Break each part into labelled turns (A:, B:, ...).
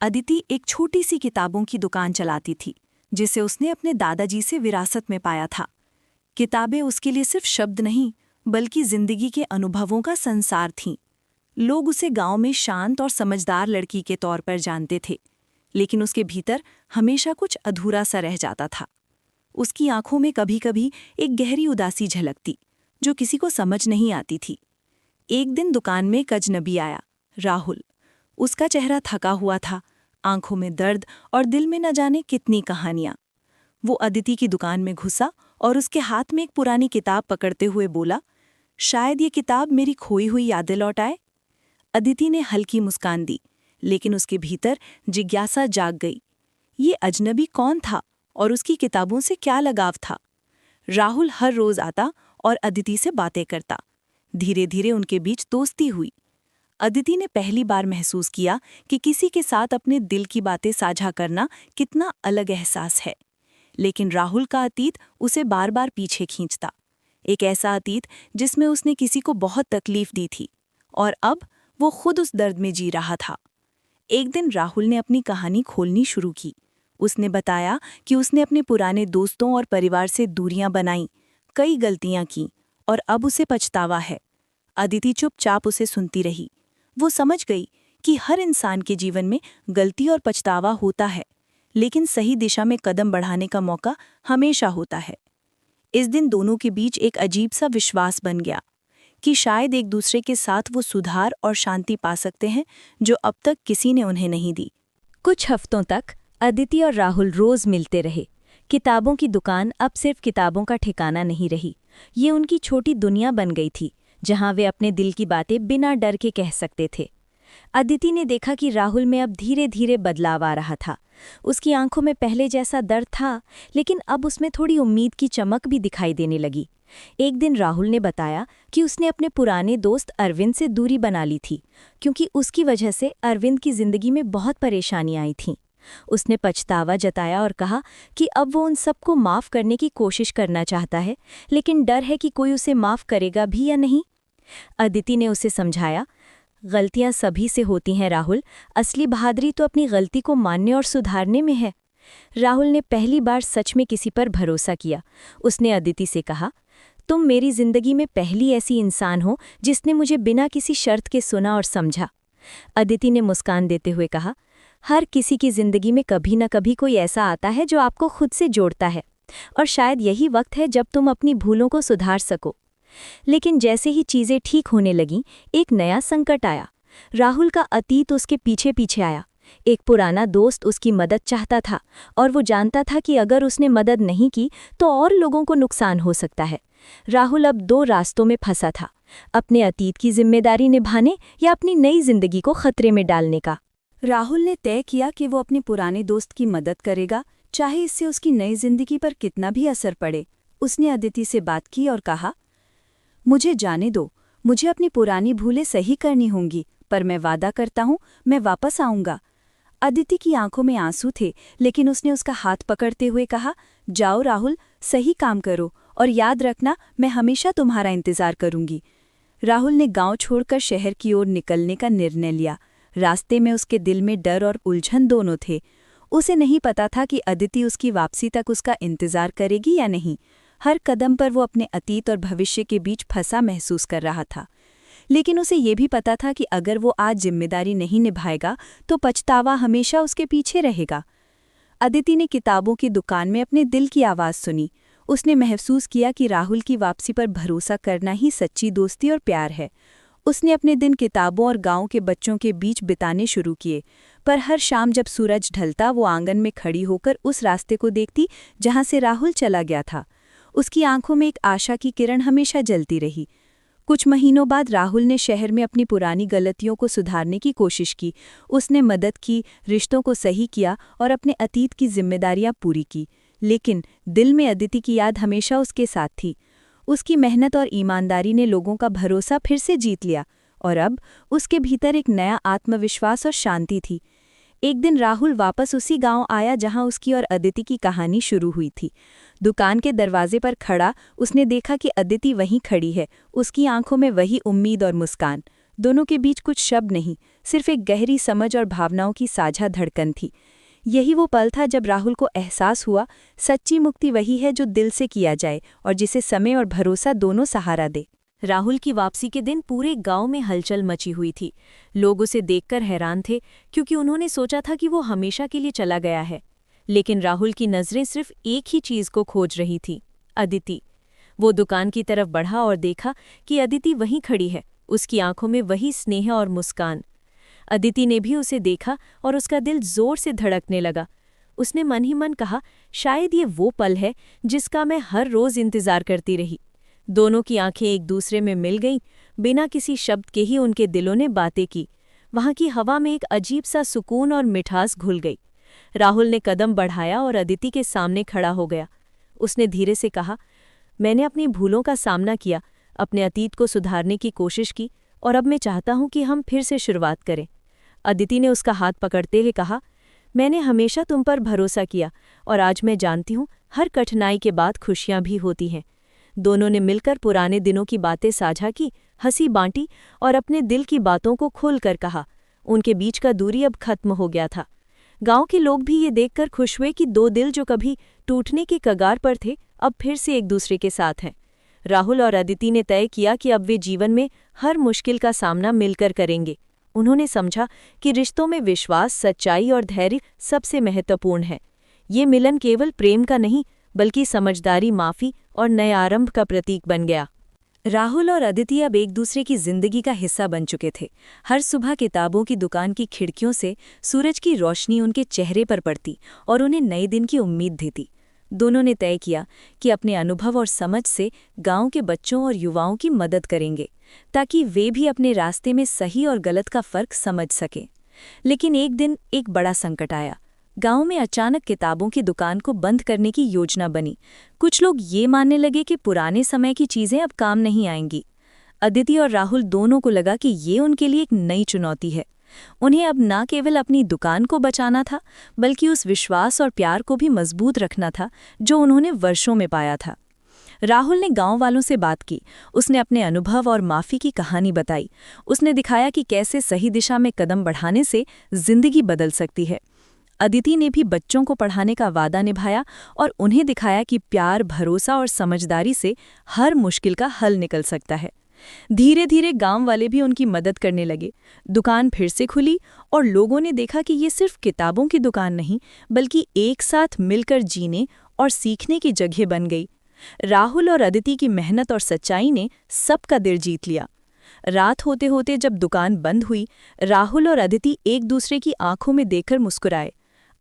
A: अदिति एक छोटी सी किताबों की दुकान चलाती थी, जिसे उसने अपने दादाजी से विरासत में पाया था। किताबें उसके लिए सिर्फ शब्द नहीं, बल्कि जिंदगी के अनुभवों का संसार थीं। लोग उसे गांव में शांत और समझदार लड़की के तौर पर जानते थे, लेकिन उसके भीतर हमेशा कुछ अधूरा सा रह जाता था। उसकी आंखों में कभी कभी एक गहरी उदासी झलकती, जो किसी को समझ नहीं आती थी। एक दिन दुकान में एक अजनबी आया, राहुल। उसका चेहरा थका हुआ था, आंखों में दर्द और दिल में न जाने कितनी कहानियां। वो अदिति की दुकान में घुसा और उसके हाथ में एक पुरानी किताब पकड़ते हुए बोला, शायद ये किताब मेरी खोई हुई यादें लौटाए। अदिति ने हल्की मुस्कान दी, लेकिन उसके भीतर जिज्ञासा जाग गई। ये अजनबी कौन था और उसकी किताबों से क्या लगाव था? राहुल हर रोज आता और अदिति से बातें करता। धीरे धीरे उनके बीच दोस्ती हुई। अदिति ने पहली बार महसूस किया कि किसी के साथ अपने दिल की बातें साझा करना कितना अलग एहसास है। लेकिन राहुल का अतीत उसे बार बार पीछे खींचता। एक ऐसा अतीत जिसमें उसने किसी को बहुत तकलीफ दी थी, और अब वो खुद उस दर्द में जी रहा था। एक दिन राहुल ने अपनी कहानी खोलनी शुरू की। उसने बताया कि उसने अपने पुराने दोस्तों और परिवार से दूरियां बनाई, कई गलतियां की, और अब उसे पछतावा है। अदिति चुपचाप उसे सुनती रही। वो समझ गई कि हर इंसान के जीवन में गलती और पछतावा होता है, लेकिन सही दिशा में कदम बढ़ाने का मौका हमेशा होता है। इस दिन दोनों के बीच एक अजीब सा विश्वास बन गया कि शायद एक दूसरे के साथ वो सुधार और शांति पा सकते हैं जो अब तक किसी ने उन्हें नहीं दी। कुछ हफ्तों तक अदिति और राहुल रोज मिलते रहे। किताबों की दुकान अब सिर्फ किताबों का ठिकाना नहीं रही, ये उनकी छोटी दुनिया बन गई थी, जहां वे अपने दिल की बातें बिना डर के कह सकते थे। अदिति ने देखा कि राहुल में अब धीरे धीरे बदलाव आ रहा था। उसकी आंखों में पहले जैसा दर्द था, लेकिन अब उसमें थोड़ी उम्मीद की चमक भी दिखाई देने लगी। एक दिन राहुल ने बताया कि उसने अपने पुराने दोस्त अरविंद से दूरी बना ली थी, क्योंकि उसकी वजह से अरविंद की जिंदगी में बहुत परेशानियां आई थीं। उसने पछतावा जताया और कहा कि अब वो उन सबको माफ़ करने की कोशिश करना चाहता है, लेकिन डर है कि कोई उसे माफ़ करेगा भी या नहीं। अदिति ने उसे समझाया, गलतियां सभी से होती हैं राहुल, असली बहादुरी तो अपनी गलती को मानने और सुधारने में है। राहुल ने पहली बार सच में किसी पर भरोसा किया। उसने अदिति से कहा, तुम मेरी जिंदगी में पहली ऐसी इंसान हो जिसने मुझे बिना किसी शर्त के सुना और समझा। अदिति ने मुस्कान देते हुए कहा, हर किसी की जिंदगी में कभी न कभी कोई ऐसा आता है जो आपको खुद से जोड़ता है, और शायद यही वक्त है जब तुम अपनी भूलों को सुधार सको। लेकिन जैसे ही चीजें ठीक होने लगीं, एक नया संकट आया। राहुल का अतीत उसके पीछे पीछे आया। एक पुराना दोस्त उसकी मदद चाहता था, और वो जानता था कि अगर उसने मदद नहीं की तो और लोगों को नुकसान हो सकता है। राहुल अब दो रास्तों में फंसा था, अपने अतीत की जिम्मेदारी निभाने या अपनी नई जिंदगी को खतरे में डालने का। राहुल ने तय किया कि वो अपने पुराने दोस्त की मदद करेगा, चाहे इससे उसकी नई जिंदगी पर कितना भी असर पड़े। उसने अदिति से बात की और कहा, मुझे जाने दो, मुझे अपनी पुरानी भूलें सही करनी होंगी, पर मैं वादा करता हूँ मैं वापस आऊँगा। अदिति की आंखों में आंसू थे, लेकिन उसने उसका हाथ पकड़ते हुए कहा, जाओ राहुल, सही काम करो, और याद रखना मैं हमेशा तुम्हारा इंतजार करूंगी। राहुल ने गांव छोड़कर शहर की ओर निकलने का निर्णय लिया। रास्ते में उसके दिल में डर और उलझन दोनों थे। उसे नहीं पता था कि अदिति उसकी वापसी तक उसका इंतजार करेगी या नहीं। हर कदम पर वो अपने अतीत और भविष्य के बीच फंसा महसूस कर रहा था, लेकिन उसे ये भी पता था कि अगर वो आज जिम्मेदारी नहीं निभाएगा तो पछतावा हमेशा उसके पीछे रहेगा। अदिति ने किताबों की दुकान में अपने दिल की आवाज़ सुनी। उसने महसूस किया कि राहुल की वापसी पर भरोसा करना ही सच्ची दोस्ती और प्यार है। उसने अपने दिन किताबों और गांव के बच्चों के बीच बिताने शुरू किए, पर हर शाम जब सूरज ढलता वो आंगन में खड़ी होकर उस रास्ते को देखती जहां से राहुल चला गया था। उसकी आंखों में एक आशा की किरण हमेशा जलती रही। कुछ महीनों बाद राहुल ने शहर में अपनी पुरानी गलतियों को सुधारने की कोशिश की। उसने मदद की, रिश्तों को सही किया और अपने अतीत की जिम्मेदारियां पूरी की, लेकिन दिल में अदिति की याद हमेशा उसके साथ थी। उसकी मेहनत और ईमानदारी ने लोगों का भरोसा फिर से जीत लिया, और अब उसके भीतर एक नया आत्मविश्वास और शांति थी। एक दिन राहुल वापस उसी गांव आया जहां उसकी और अदिति की कहानी शुरू हुई थी। दुकान के दरवाजे पर खड़ा उसने देखा कि अदिति वहीं खड़ी है, उसकी आंखों में वही उम्मीद और मुस्कान।
B: दोनों के बीच कुछ शब्द नहीं, सिर्फ एक गहरी समझ और भावनाओं की साझा धड़कन थी। यही वो पल था जब राहुल को एहसास हुआ, सच्ची मुक्ति वही है जो दिल से किया जाए और जिसे समय और भरोसा दोनों सहारा दे। राहुल की वापसी के दिन पूरे गांव में हलचल मची हुई थी। लोग उसे देखकर हैरान थे, क्योंकि उन्होंने सोचा था कि वो हमेशा के लिए चला गया है। लेकिन राहुल की नज़रें सिर्फ एक ही चीज़ को खोज रही थी, अदिति। वो दुकान की तरफ बढ़ा और देखा कि अदिति वहीं खड़ी है, उसकी आंखों में वही स्नेह और मुस्कान। अदिति ने भी उसे देखा और उसका दिल जोर से धड़कने लगा। उसने मन ही मन कहा, शायद ये वो पल है जिसका मैं हर रोज़ इंतज़ार करती रही। दोनों की आंखें एक दूसरे में मिल गईं, बिना किसी शब्द के ही उनके दिलों ने बातें की। वहां की हवा में एक अजीब सा सुकून और मिठास घुल गई। राहुल ने कदम बढ़ाया और अदिति के सामने खड़ा हो गया। उसने धीरे से कहा, मैंने अपनी भूलों का सामना किया, अपने अतीत को सुधारने की कोशिश की, और अब मैं चाहता हूं कि हम फिर से शुरुआत करें। अदिति ने उसका हाथ पकड़ते हुए कहा, मैंने हमेशा तुम पर भरोसा किया, और आज मैं जानती हूं हर कठिनाई के बाद खुशियां भी होती हैं। दोनों ने मिलकर पुराने दिनों की बातें साझा की, हंसी बांटी और अपने दिल की बातों को खोलकर कहा। उनके बीच का दूरी अब खत्म हो गया था। गांव के लोग भी ये देखकर खुश हुए कि दो दिल जो कभी टूटने के कगार पर थे, अब फिर से एक दूसरे के साथ हैं। राहुल और अदिति ने तय किया कि अब वे जीवन में हर मुश्किल का सामना मिलकर करेंगे। उन्होंने समझा कि रिश्तों में विश्वास, सच्चाई और धैर्य सबसे महत्वपूर्ण है। ये मिलन केवल प्रेम का नहीं, बल्कि समझदारी, माफ़ी और नए आरंभ का प्रतीक बन गया। राहुल और अदिति अब एक दूसरे की जिंदगी का हिस्सा बन चुके थे। हर सुबह किताबों की दुकान की खिड़कियों से सूरज की रोशनी उनके चेहरे पर पड़ती और उन्हें नए दिन की उम्मीद देती। दोनों ने तय किया कि अपने अनुभव और समझ से गांव के बच्चों और युवाओं की मदद करेंगे, ताकि वे भी अपने रास्ते में सही और गलत का फर्क समझ सकें। लेकिन एक दिन एक बड़ा संकट आया। गांव में अचानक किताबों की दुकान को बंद करने की योजना बनी। कुछ लोग ये मानने लगे कि पुराने समय की चीज़ें अब काम नहीं आएंगी। अदिति और राहुल दोनों को लगा कि ये उनके लिए एक नई चुनौती है। उन्हें अब न केवल अपनी दुकान को बचाना था, बल्कि उस विश्वास और प्यार को भी मजबूत रखना था जो उन्होंने वर्षों में पाया था। राहुल ने गांव वालों से बात की। उसने अपने अनुभव और माफ़ी की कहानी बताई। उसने दिखाया कि कैसे सही दिशा में कदम बढ़ाने से जिंदगी बदल सकती है। अदिति ने भी बच्चों को पढ़ाने का वादा निभाया और उन्हें दिखाया कि प्यार, भरोसा और समझदारी से हर मुश्किल का हल निकल सकता है। धीरे धीरे गांव वाले भी उनकी मदद करने लगे। दुकान फिर से खुली और लोगों ने देखा कि ये सिर्फ किताबों की दुकान नहीं, बल्कि एक साथ मिलकर जीने और सीखने की जगह बन गई। राहुल और अदिति की मेहनत और सच्चाई ने सबका दिल जीत लिया। रात होते होते जब दुकान बंद हुई, राहुल और अदिति एक दूसरे की आंखों में देखकर मुस्कुराए।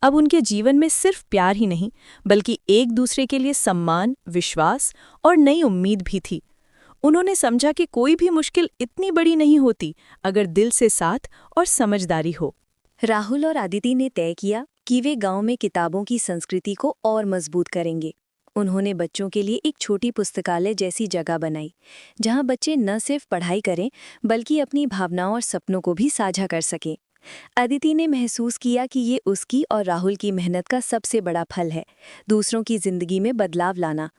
B: अब उनके जीवन में सिर्फ प्यार ही नहीं, बल्कि एक दूसरे के लिए सम्मान, विश्वास और नई उम्मीद भी थी। उन्होंने समझा कि कोई भी मुश्किल इतनी बड़ी नहीं होती अगर दिल से साथ और समझदारी हो। राहुल और अदिति ने तय किया कि वे गांव में किताबों की संस्कृति को और मजबूत करेंगे। उन्होंने बच्चों के लिए एक छोटी पुस्तकालय जैसी जगह बनाई, जहां बच्चे न सिर्फ पढ़ाई करें, बल्कि अपनी भावनाओं और सपनों को भी साझा कर सकें। अदिति ने महसूस किया कि ये उसकी और राहुल की मेहनत का सबसे बड़ा फल है, दूसरों की जिंदगी में बदलाव लाना।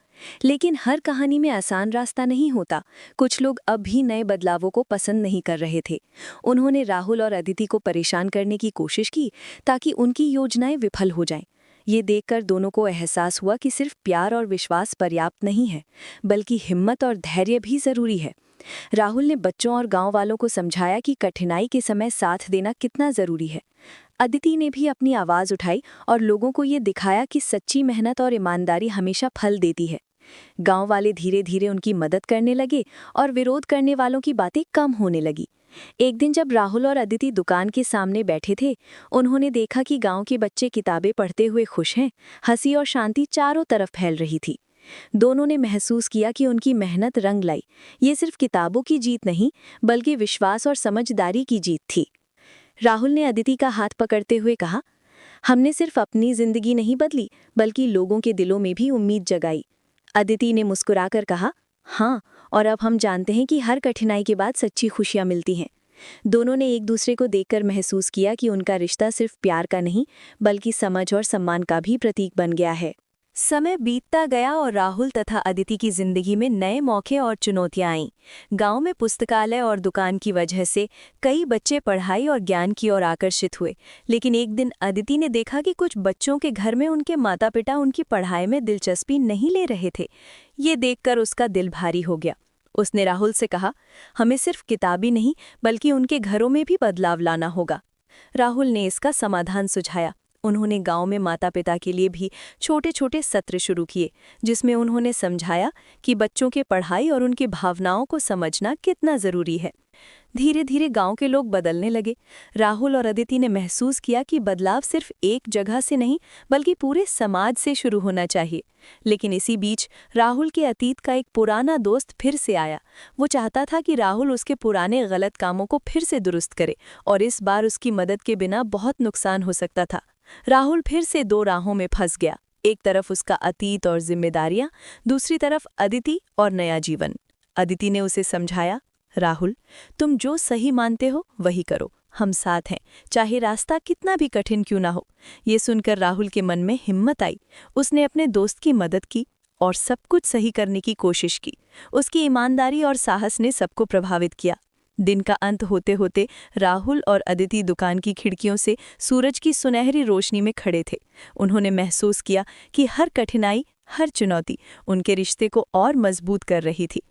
B: लेकिन हर कहानी में आसान रास्ता नहीं होता। कुछ लोग अब भी नए बदलावों को पसंद नहीं कर रहे थे। उन्होंने राहुल और अदिति को परेशान करने की कोशिश की ताकि उनकी योजनाएं विफल हो जाएं। ये देखकर दोनों को एहसास हुआ कि सिर्फ प्यार और विश्वास पर्याप्त नहीं है, बल्कि हिम्मत और धैर्य भी जरूरी है। राहुल ने बच्चों और गांव वालों को समझाया कि कठिनाई के समय साथ देना कितना जरूरी है। अदिति ने भी अपनी आवाज़ उठाई और लोगों को ये दिखाया कि सच्ची मेहनत और ईमानदारी हमेशा फल देती है। गांव वाले धीरे धीरे उनकी मदद करने लगे और विरोध करने वालों की बातें कम होने लगी। एक दिन जब राहुल और अदिति दुकान के सामने बैठे थे, उन्होंने देखा कि गांव के बच्चे किताबें पढ़ते हुए खुश हैं। हंसी और शांति चारों तरफ फैल रही थी। दोनों ने महसूस किया कि उनकी मेहनत रंग लाई। ये सिर्फ किताबों की जीत नहीं, बल्कि विश्वास और समझदारी की जीत थी। राहुल ने अदिति का हाथ पकड़ते हुए कहा, हमने सिर्फ अपनी जिंदगी नहीं बदली, बल्कि लोगों के दिलों में भी उम्मीद जगाई। अदिति ने मुस्कुराकर कहा, हाँ, और अब हम जानते हैं कि हर कठिनाई के बाद सच्ची खुशियां मिलती हैं। दोनों ने एक दूसरे को देखकर महसूस किया कि उनका रिश्ता सिर्फ प्यार का नहीं, बल्कि समझ और सम्मान का भी प्रतीक बन गया है।
A: समय बीतता गया और राहुल तथा अदिति की जिंदगी में नए मौके और चुनौतियां आईं। गांव में पुस्तकालय और दुकान की वजह से कई बच्चे पढ़ाई और ज्ञान की ओर आकर्षित हुए, लेकिन एक दिन अदिति ने देखा कि कुछ बच्चों के घर में उनके माता पिता उनकी पढ़ाई में दिलचस्पी नहीं ले रहे थे। ये देखकर उसका दिल भारी हो गया। उसने राहुल से कहा, हमें सिर्फ किताबी नहीं बल्कि उनके घरों में भी बदलाव लाना होगा। राहुल ने इसका समाधान सुझाया। उन्होंने गांव में माता पिता के लिए भी छोटे छोटे सत्र शुरू किए, जिसमें उन्होंने समझाया कि बच्चों के पढ़ाई और उनकी भावनाओं को समझना कितना जरूरी है। धीरे धीरे गांव के लोग बदलने लगे। राहुल और अदिति ने महसूस किया कि बदलाव सिर्फ एक जगह से नहीं बल्कि पूरे समाज से शुरू होना चाहिए। लेकिन इसी बीच राहुल के अतीत का एक पुराना दोस्त फिर से आया। वो चाहता था कि राहुल उसके पुराने गलत कामों को फिर से दुरुस्त करे, और इस बार उसकी मदद के बिना बहुत नुकसान हो सकता था। राहुल फिर से दो राहों में फंस गया, एक तरफ उसका अतीत और जिम्मेदारियां, दूसरी तरफ अदिति और नया जीवन। अदिति ने उसे समझाया, राहुल, तुम जो सही मानते हो वही करो, हम साथ हैं, चाहे रास्ता कितना भी कठिन क्यों ना हो। ये सुनकर राहुल के मन में हिम्मत आई। उसने अपने दोस्त की मदद की और सब कुछ सही करने की कोशिश की। उसकी ईमानदारी और साहस ने सबको प्रभावित किया। दिन का अंत होते होते राहुल और अदिति दुकान की खिड़कियों से सूरज की सुनहरी रोशनी में खड़े थे। उन्होंने महसूस किया कि हर कठिनाई, हर चुनौती उनके रिश्ते को और मजबूत कर रही थी।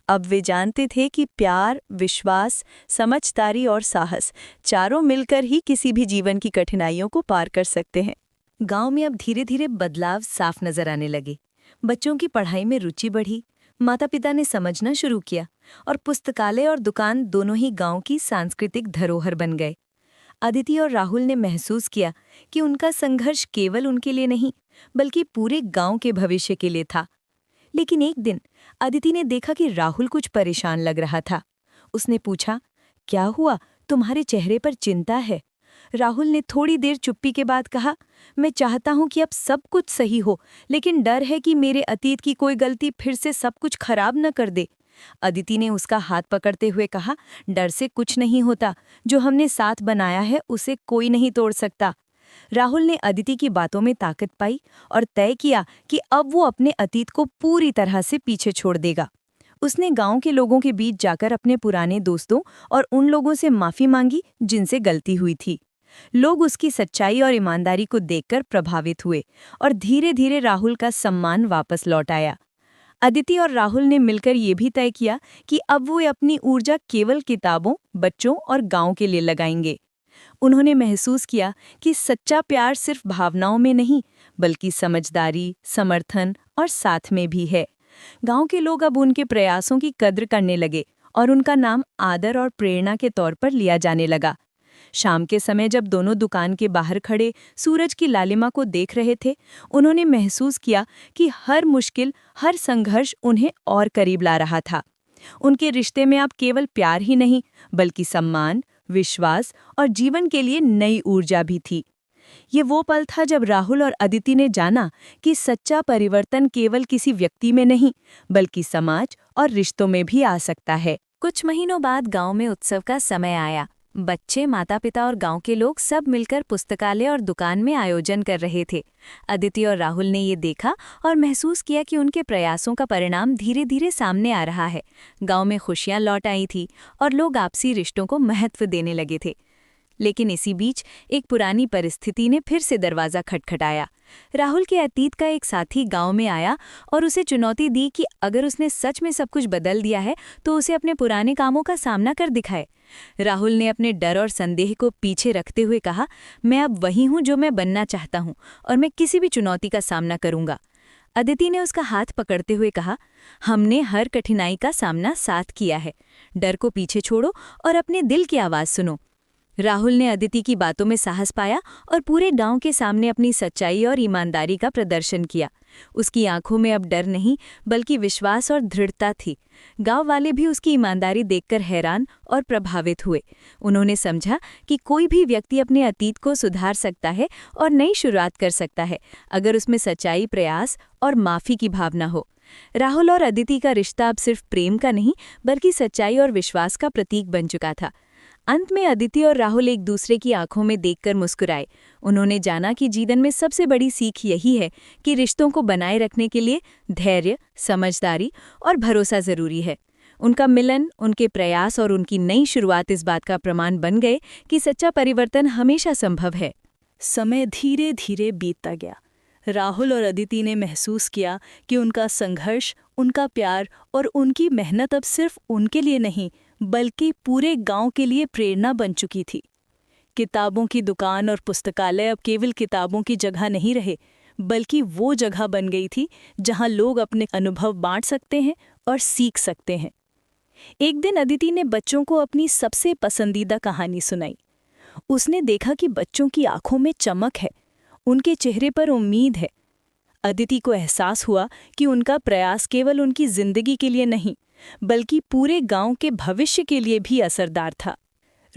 A: अब वे जानते थे कि प्यार, विश्वास, समझदारी और साहस चारों मिलकर ही किसी भी जीवन की कठिनाइयों को पार कर सकते हैं। गांव में अब धीरे धीरे बदलाव साफ नजर आने लगे। बच्चों की पढ़ाई में रुचि बढ़ी, माता पिता ने समझना शुरू किया, और पुस्तकालय और दुकान दोनों ही गांव की सांस्कृतिक धरोहर बन गए। अदिति और राहुल ने महसूस किया कि उनका संघर्ष केवल उनके लिए नहीं बल्कि पूरे गांव के भविष्य के लिए था। लेकिन एक दिन अदिति ने देखा कि राहुल कुछ परेशान लग रहा था। उसने पूछा, क्या हुआ, तुम्हारे चेहरे पर चिंता है? राहुल ने थोड़ी देर चुप्पी के बाद कहा, मैं चाहता हूं कि अब सब कुछ सही हो, लेकिन डर है कि मेरे अतीत की कोई गलती फिर से सब कुछ खराब न कर दे। अदिति ने उसका हाथ पकड़ते हुए कहा, डर से कुछ नहीं होता, जो हमने साथ बनाया है उसे कोई नहीं तोड़ सकता। राहुल ने अदिति की बातों में ताकत पाई और तय किया कि अब वो अपने अतीत को पूरी तरह से पीछे छोड़ देगा। उसने गांव के लोगों के बीच जाकर अपने पुराने दोस्तों और उन लोगों से माफी मांगी जिनसे गलती हुई थी। लोग उसकी सच्चाई और ईमानदारी को देखकर प्रभावित हुए और धीरे धीरे राहुल का सम्मान वापस लौट आया। अदिति और राहुल ने मिलकर ये भी तय किया कि अब वो अपनी ऊर्जा केवल किताबों, बच्चों और गांव के लिए लगाएंगे। उन्होंने महसूस किया कि सच्चा प्यार सिर्फ भावनाओं में नहीं बल्कि समझदारी, समर्थन और साथ में भी है। गांव के लोग अब उनके प्रयासों की कद्र करने लगे और उनका नाम आदर और प्रेरणा के तौर पर लिया जाने लगा। शाम के समय जब दोनों दुकान के बाहर खड़े सूरज की लालिमा को देख रहे थे, उन्होंने महसूस किया कि हर मुश्किल, हर संघर्ष उन्हें और करीब ला रहा था। उनके रिश्ते में अब केवल प्यार ही नहीं बल्कि सम्मान, विश्वास और जीवन के लिए नई ऊर्जा भी थी। ये वो पल था जब राहुल और अदिति ने जाना कि सच्चा परिवर्तन केवल किसी व्यक्ति में नहीं बल्कि समाज और रिश्तों में भी आ सकता है। कुछ महीनों बाद गांव में उत्सव का समय आया। बच्चे, माता पिता और गांव के लोग सब मिलकर पुस्तकालय और दुकान में आयोजन कर रहे थे। अदिति और राहुल ने ये देखा और महसूस किया कि उनके प्रयासों का परिणाम धीरे धीरे सामने आ रहा है। गांव में खुशियां लौट आई थी और लोग आपसी रिश्तों को महत्व देने लगे थे। लेकिन इसी बीच एक पुरानी परिस्थिति ने फिर से दरवाज़ा खटखटाया। राहुल के अतीत का एक साथी गांव में आया और उसे चुनौती दी कि अगर उसने सच में सब कुछ बदल दिया है तो उसे अपने पुराने कामों का सामना कर दिखाए। राहुल ने अपने डर और संदेह को पीछे रखते हुए कहा, मैं अब वही हूं जो मैं बनना चाहता हूं और मैं किसी भी चुनौती का सामना करूंगा। अदिति ने उसका हाथ पकड़ते हुए कहा, हमने हर कठिनाई का सामना साथ किया है, डर को पीछे छोड़ो और अपने दिल की आवाज़ सुनो। राहुल ने अदिति की बातों में साहस पाया और पूरे गांव के सामने अपनी सच्चाई और ईमानदारी का प्रदर्शन किया। उसकी आंखों में अब डर नहीं बल्कि विश्वास और दृढ़ता थी। गांव वाले भी उसकी ईमानदारी देखकर हैरान और प्रभावित हुए। उन्होंने समझा कि कोई भी व्यक्ति अपने अतीत को सुधार सकता है और नई शुरुआत कर सकता है अगर उसमें सच्चाई, प्रयास और माफ़ी की भावना हो। राहुल और अदिति का रिश्ता अब सिर्फ प्रेम का नहीं बल्कि सच्चाई और विश्वास का प्रतीक बन चुका था।
B: अंत में अदिति और राहुल एक दूसरे की आंखों में देखकर मुस्कुराए। उन्होंने जाना कि जीवन में सबसे बड़ी सीख यही है कि रिश्तों को बनाए रखने के लिए धैर्य, समझदारी और भरोसा जरूरी है। उनका मिलन, उनके प्रयास और उनकी नई शुरुआत इस बात का प्रमाण बन गए कि सच्चा परिवर्तन हमेशा संभव है।
A: समय धीरे धीरे बीतता गया। राहुल और अदिति ने महसूस किया कि उनका संघर्ष, उनका प्यार और उनकी मेहनत अब सिर्फ उनके लिए नहीं बल्कि पूरे गांव के लिए प्रेरणा बन चुकी थी। किताबों की दुकान और पुस्तकालय अब केवल किताबों की जगह नहीं रहे, बल्कि वो जगह बन गई थी जहां लोग अपने अनुभव बांट सकते हैं और सीख सकते हैं। एक दिन अदिति ने बच्चों को अपनी सबसे पसंदीदा कहानी सुनाई। उसने देखा कि बच्चों की आंखों में चमक है, उनके चेहरे पर उम्मीद है। अदिति को एहसास हुआ कि उनका प्रयास केवल उनकी जिंदगी के लिए नहीं, बल्कि पूरे गांव के भविष्य के लिए भी असरदार था।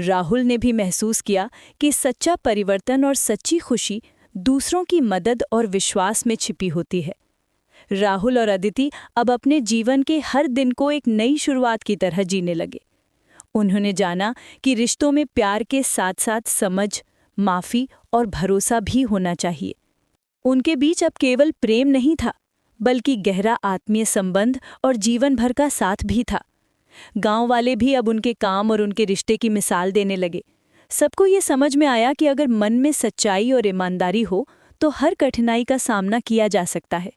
A: राहुल ने भी महसूस किया कि सच्चा परिवर्तन और सच्ची खुशी दूसरों की मदद और विश्वास में छिपी होती है। राहुल और अदिति अब अपने जीवन के हर दिन को एक नई शुरुआत की तरह जीने लगे। उन्होंने जाना कि रिश्तों में प्यार के साथ साथ समझ, माफी और भरोसा भी होना चाहिए। उनके बीच अब केवल प्रेम नहीं था, बल्कि गहरा आत्मीय संबंध और जीवन भर का साथ भी था। गांव वाले भी अब उनके काम और उनके रिश्ते की मिसाल देने लगे। सबको ये समझ में आया कि अगर मन में सच्चाई और ईमानदारी हो तो हर कठिनाई का सामना किया जा सकता है।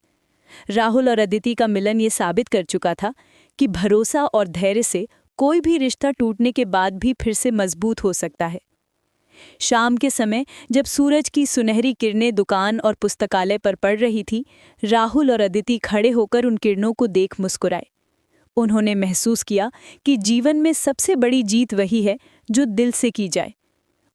A: राहुल और अदिति का मिलन ये साबित कर चुका था कि भरोसा और धैर्य से कोई भी रिश्ता टूटने के बाद भी फिर से मजबूत हो सकता है। शाम के समय जब सूरज की सुनहरी किरणें दुकान और पुस्तकालय पर पड़ रही थी, राहुल और अदिति खड़े होकर उन किरणों को देख मुस्कुराए। उन्होंने महसूस किया कि जीवन में सबसे बड़ी जीत वही है जो दिल से की जाए।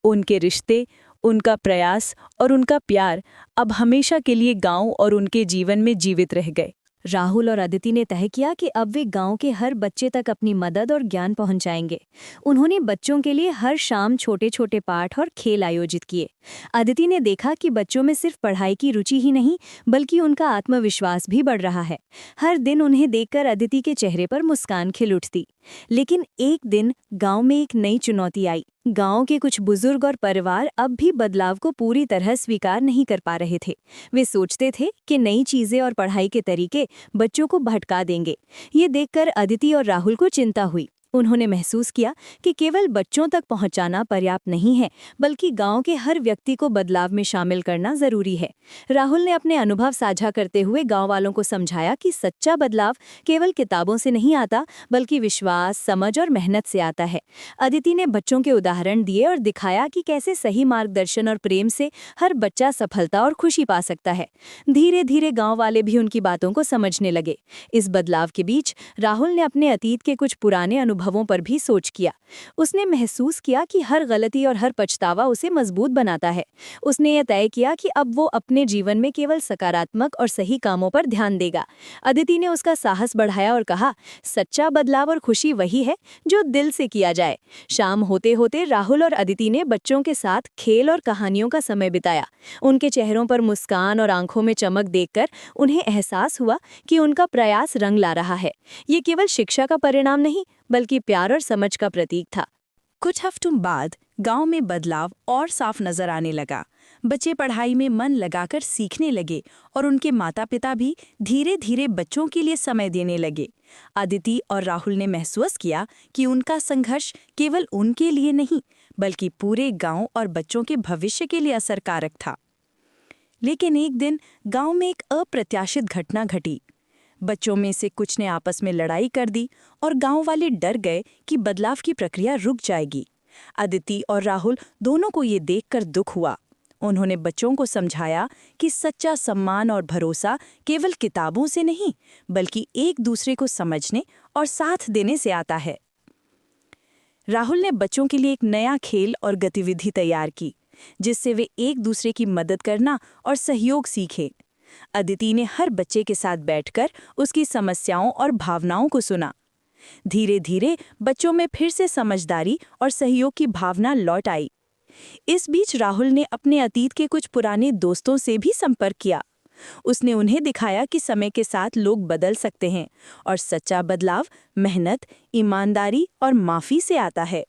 A: उनके रिश्ते, उनका प्रयास और उनका प्यार अब हमेशा के लिए गांव और उनके जीवन में जीवित रह गए।
B: राहुल और अदिति ने तय किया कि अब वे गांव के हर बच्चे तक अपनी मदद और ज्ञान पहुंचाएंगे। उन्होंने बच्चों के लिए हर शाम छोटे छोटे पाठ और खेल आयोजित किए। अदिति ने देखा कि बच्चों में सिर्फ पढ़ाई की रुचि ही नहीं, बल्कि उनका आत्मविश्वास भी बढ़ रहा है। हर दिन उन्हें देखकर अदिति के चेहरे पर मुस्कान खिल उठती। लेकिन एक दिन गांव में एक नई चुनौती आई। गांव के कुछ बुजुर्ग और परिवार अब भी बदलाव को पूरी तरह स्वीकार नहीं कर पा रहे थे। वे सोचते थे कि नई चीजें और पढ़ाई के तरीके बच्चों को भटका देंगे। ये देखकर अदिति और राहुल को चिंता हुई। उन्होंने महसूस किया कि केवल बच्चों तक पहुंचाना पर्याप्त नहीं है, बल्कि गांव के हर व्यक्ति को बदलाव में शामिल करना जरूरी है। राहुल ने अपने अनुभव साझा करते हुए गांव वालों को समझाया कि सच्चा बदलाव केवल किताबों से नहीं आता, बल्कि विश्वास, समझ और मेहनत से आता है। अदिति ने बच्चों के उदाहरण दिए और दिखाया कि कैसे सही मार्गदर्शन और प्रेम से हर बच्चा सफलता और खुशी पा सकता है। धीरे धीरे गाँव वाले भी उनकी बातों को समझने लगे। इस बदलाव के बीच राहुल ने अपने अतीत के कुछ पुराने अनुभवों पर भी सोच किया। उसने महसूस किया कि हर गलती और हर पछतावा उसे मजबूत बनाता है। उसने यह तय किया कि अब वो अपने जीवन में केवल सकारात्मक और सही कामों पर ध्यान देगा। अदिति ने उसका साहस बढ़ाया और कहा, सच्चा बदलाव और खुशी वही है जो दिल से किया जाए। शाम होते होते राहुल और अदिति ने बच्चों के साथ खेल और कहानियों का समय बिताया। उनके चेहरों पर मुस्कान और आंखों में चमक देखकर उन्हें एहसास हुआ कि उनका प्रयास रंग ला रहा है। ये केवल शिक्षा का परिणाम नहीं, बल्कि प्यार और समझ का प्रतीक था।
A: कुछ हफ्तों बाद गांव में बदलाव और साफ नजर आने लगा। बच्चे पढ़ाई में मन लगाकर सीखने लगे और उनके माता-पिता भी धीरे धीरे बच्चों के लिए समय देने लगे। अदिति और राहुल ने महसूस किया कि उनका संघर्ष केवल उनके लिए नहीं, बल्कि पूरे गांव और बच्चों के भविष्य के लिए असरकारक था। लेकिन एक दिन गांव में एक अप्रत्याशित घटना घटी। बच्चों में से कुछ ने आपस में लड़ाई कर दी और गांव वाले डर गए कि बदलाव की प्रक्रिया रुक जाएगी। अदिति और राहुल दोनों को ये देखकर दुख हुआ। उन्होंने बच्चों को समझाया कि सच्चा सम्मान और भरोसा केवल किताबों से नहीं, बल्कि एक दूसरे को समझने और साथ देने से आता है। राहुल ने बच्चों के लिए एक नया खेल और गतिविधि तैयार की, जिससे वे एक दूसरे की मदद करना और सहयोग सीखें। अदिति ने हर बच्चे के साथ बैठकर उसकी समस्याओं और भावनाओं को सुना। धीरे धीरे बच्चों में फिर से समझदारी और सहयोग की भावना लौट आई। इस बीच राहुल ने अपने अतीत के कुछ पुराने दोस्तों से भी संपर्क किया। उसने उन्हें दिखाया कि समय के साथ लोग बदल सकते हैं और सच्चा बदलाव मेहनत, ईमानदारी और माफी से आता है।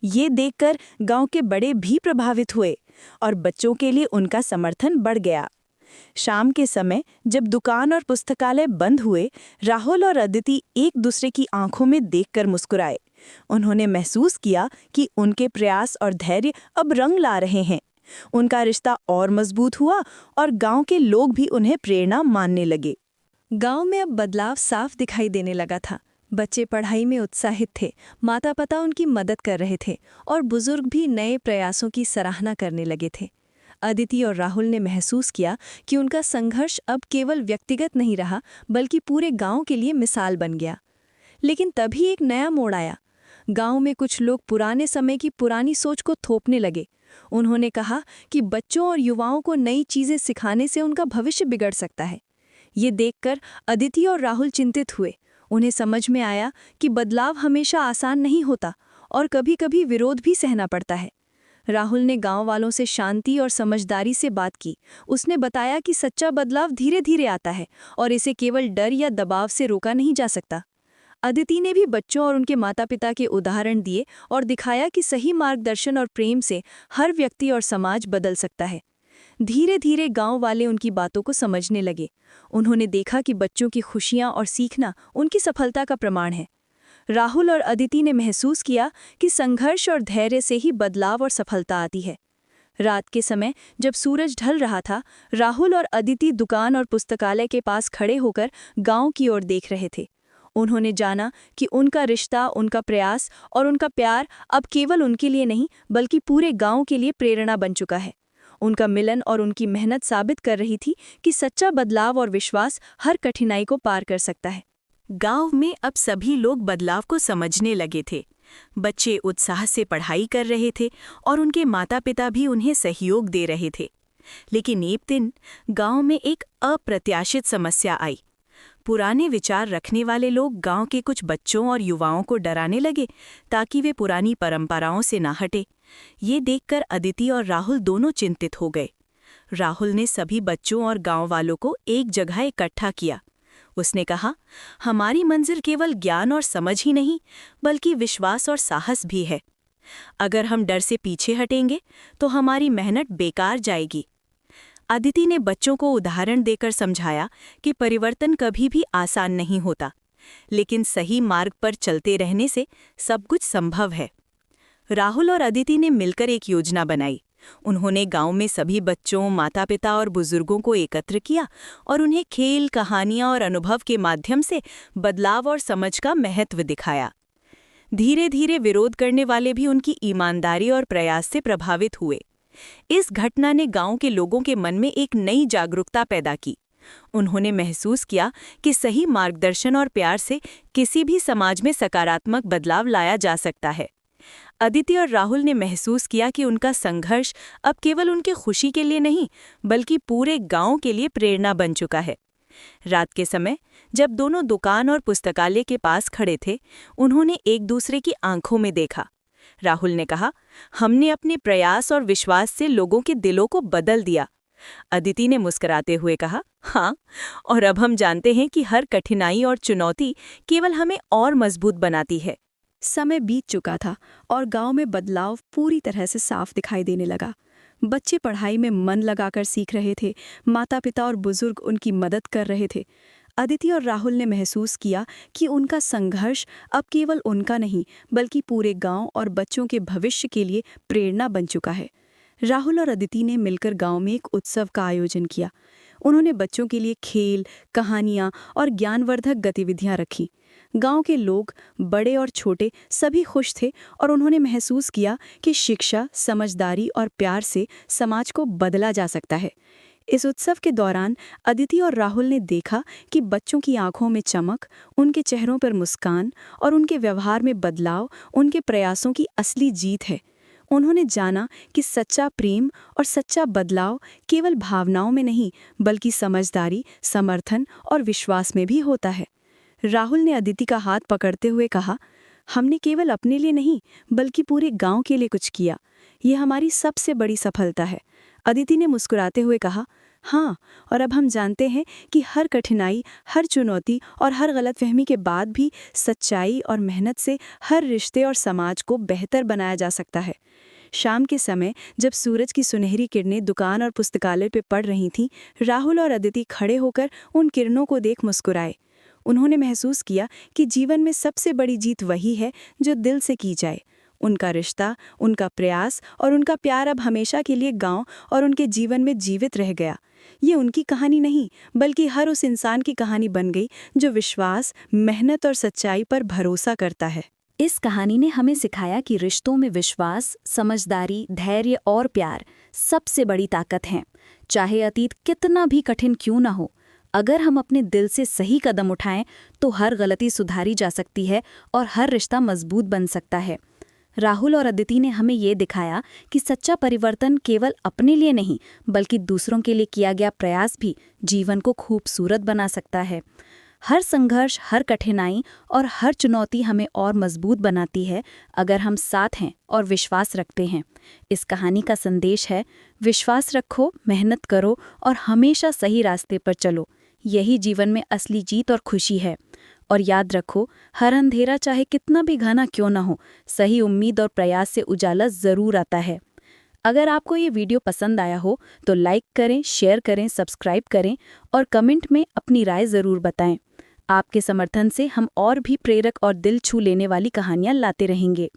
B: ये देखकर गांव के बड़े भी प्रभावित हुए और बच्चों के लिए उनका समर्थन बढ़ गया। शाम के समय जब दुकान और पुस्तकालय बंद हुए, राहुल और अदिति एक दूसरे की आंखों में देखकर मुस्कुराए। उन्होंने महसूस किया कि उनके प्रयास और धैर्य अब रंग ला रहे हैं। उनका रिश्ता और मजबूत हुआ और गांव के लोग भी उन्हें प्रेरणा मानने लगे।
A: गांव में अब बदलाव साफ दिखाई देने लगा था। बच्चे पढ़ाई में उत्साहित थे, माता पिता उनकी मदद कर रहे थे और बुजुर्ग भी नए प्रयासों की सराहना करने लगे थे। अदिति और राहुल ने महसूस किया कि उनका संघर्ष अब केवल व्यक्तिगत नहीं रहा, बल्कि पूरे गांव के लिए मिसाल बन गया। लेकिन तभी एक नया मोड़ आया। गांव में कुछ लोग पुराने समय की पुरानी सोच को थोपने लगे। उन्होंने कहा कि बच्चों और युवाओं को नई चीजें सिखाने से उनका भविष्य बिगड़ सकता है। ये देखकर अदिति और राहुल चिंतित हुए। उन्हें समझ में आया कि बदलाव हमेशा आसान नहीं होता और कभी-कभी विरोध भी सहना पड़ता है। राहुल ने गांव वालों से शांति और समझदारी से बात की। उसने बताया कि सच्चा बदलाव धीरे-धीरे आता है और इसे केवल डर या दबाव से रोका नहीं जा सकता। अदिति ने भी बच्चों और उनके माता-पिता के उदाहरण दिए और दिखाया कि सही मार्गदर्शन और प्रेम से हर व्यक्ति और समाज बदल सकता है। धीरे-धीरे गांव वाले उनकी बातों को समझने लगे। उन्होंने देखा कि बच्चों की खुशियां और सीखना उनकी सफलता का प्रमाण है। राहुल और अदिति ने महसूस किया कि संघर्ष और धैर्य से ही बदलाव और सफलता आती है। रात के समय जब सूरज ढल रहा था, राहुल और अदिति दुकान और पुस्तकालय के पास खड़े होकर गांव की ओर देख रहे थे। उन्होंने जाना कि उनका रिश्ता, उनका प्रयास और उनका प्यार अब केवल उनके लिए नहीं, बल्कि पूरे गांव के लिए प्रेरणा बन चुका है। उनका मिलन और उनकी मेहनत साबित कर रही थी कि सच्चा बदलाव और विश्वास हर कठिनाई को पार कर सकता है।
B: गांव में अब सभी लोग बदलाव को समझने लगे थे। बच्चे उत्साह से पढ़ाई कर रहे थे और उनके माता-पिता भी उन्हें सहयोग दे रहे थे। लेकिन एक दिन गांव में एक अप्रत्याशित समस्या आई। पुराने विचार रखने वाले लोग गांव के कुछ बच्चों और युवाओं को डराने लगे ताकि वे पुरानी परंपराओं से ना हटे। ये देखकर अदिति और राहुल दोनों चिंतित हो गए। राहुल ने सभी बच्चों और गांव वालों को एक जगह इकट्ठा किया। उसने कहा, हमारी मंजिल केवल ज्ञान और समझ ही नहीं, बल्कि विश्वास और साहस भी है। अगर हम डर से पीछे हटेंगे तो हमारी मेहनत बेकार जाएगी। अदिति ने बच्चों को उदाहरण देकर समझाया कि परिवर्तन कभी भी आसान नहीं होता, लेकिन सही मार्ग पर चलते रहने से सब कुछ संभव है। राहुल और अदिति ने मिलकर एक योजना बनाई। उन्होंने गांव में सभी बच्चों, माता-पिता और बुजुर्गों को एकत्र किया और उन्हें खेल, कहानियां और अनुभव के माध्यम से बदलाव और समझ का महत्व दिखाया। धीरे-धीरे विरोध करने वाले भी उनकी ईमानदारी और प्रयास से प्रभावित हुए। इस घटना ने गांव के लोगों के मन में एक नई जागरूकता पैदा की। उन्होंने महसूस किया कि सही मार्गदर्शन और प्यार से किसी भी समाज में सकारात्मक बदलाव लाया जा सकता है। अदिति और राहुल ने महसूस किया कि उनका संघर्ष अब केवल उनकी खुशी के लिए नहीं, बल्कि पूरे गांव के लिए प्रेरणा बन चुका है। रात के समय जब दोनों दुकान और पुस्तकालय के पास खड़े थे, उन्होंने एक दूसरे की आंखों में देखा। राहुल ने कहा, हमने अपने प्रयास और विश्वास से लोगों के दिलों को बदल दिया। अदिति ने मुस्कुराते हुए कहा, हाँ, और अब हम जानते हैं कि हर कठिनाई और चुनौती केवल हमें और मजबूत बनाती है।
A: समय बीत चुका था और गांव में बदलाव पूरी तरह से साफ दिखाई देने लगा। बच्चे पढ़ाई में मन लगाकर सीख रहे थे, माता-पिता और बुजुर्ग उनकी मदद कर रहे थे। अदिति और राहुल ने महसूस किया कि उनका संघर्ष अब केवल उनका नहीं, बल्कि पूरे गांव और बच्चों के भविष्य के लिए प्रेरणा बन चुका है। राहुल और अदिति ने मिलकर गांव में एक उत्सव का आयोजन किया। उन्होंने बच्चों के लिए खेल, कहानियां और ज्ञानवर्धक गतिविधियां रखी। गांव के लोग, बड़े और छोटे, सभी खुश थे और उन्होंने महसूस किया कि शिक्षा, समझदारी और प्यार से समाज को बदला जा सकता है। इस उत्सव के दौरान अदिति और राहुल ने देखा कि बच्चों की आंखों में चमक, उनके चेहरों पर मुस्कान और उनके व्यवहार में बदलाव उनके प्रयासों की असली जीत है। उन्होंने जाना कि सच्चा प्रेम और सच्चा बदलाव केवल भावनाओं में नहीं, बल्कि समझदारी, समर्थन और विश्वास में भी होता है। राहुल ने अदिति का हाथ पकड़ते हुए कहा, हमने केवल अपने लिए नहीं, बल्कि पूरे गांव के लिए कुछ किया। यह हमारी सबसे बड़ी सफलता है। अदिति ने मुस्कुराते हुए कहा,
B: हाँ, और अब हम जानते हैं कि हर कठिनाई, हर चुनौती और हर गलतफहमी के बाद भी सच्चाई और मेहनत से हर रिश्ते और समाज को बेहतर बनाया जा सकता है। शाम के समय जब सूरज की सुनहरी किरणें दुकान और पुस्तकालय पे पड़ रही थीं, राहुल और अदिति खड़े होकर उन किरणों को देख मुस्कुराए। उन्होंने महसूस किया कि जीवन में सबसे बड़ी जीत वही है जो दिल से की जाए। उनका रिश्ता, उनका प्रयास और उनका प्यार अब हमेशा के लिए गांव और उनके जीवन में जीवित रह गया। ये उनकी कहानी नहीं, बल्कि हर उस इंसान की कहानी बन गई जो विश्वास, मेहनत और सच्चाई पर भरोसा करता है।
A: इस कहानी ने हमें सिखाया कि रिश्तों में विश्वास, समझदारी, धैर्य और प्यार सबसे बड़ी ताकत हैं। चाहे अतीत कितना भी कठिन क्यों ना हो, अगर हम अपने दिल से सही कदम उठाएं तो हर गलती सुधारी जा सकती है और हर रिश्ता मजबूत बन सकता है। राहुल और अदिति ने हमें ये दिखाया कि सच्चा परिवर्तन केवल अपने लिए नहीं, बल्कि दूसरों के लिए किया गया प्रयास भी जीवन को खूबसूरत बना सकता है। हर संघर्ष, हर कठिनाई और हर चुनौती हमें और मजबूत बनाती है अगर हम साथ हैं और विश्वास रखते हैं। इस कहानी का संदेश है, विश्वास रखो, मेहनत करो और हमेशा सही रास्ते पर चलो। यही जीवन में असली जीत और खुशी है। और याद रखो, हर अंधेरा चाहे कितना भी घना क्यों ना हो, सही उम्मीद और प्रयास से उजाला जरूर आता है। अगर आपको ये वीडियो पसंद आया हो तो लाइक करें, शेयर करें, सब्सक्राइब करें और कमेंट में अपनी राय ज़रूर बताएं। आपके समर्थन से हम और भी प्रेरक और दिल छू लेने वाली कहानियाँ लाते रहेंगे।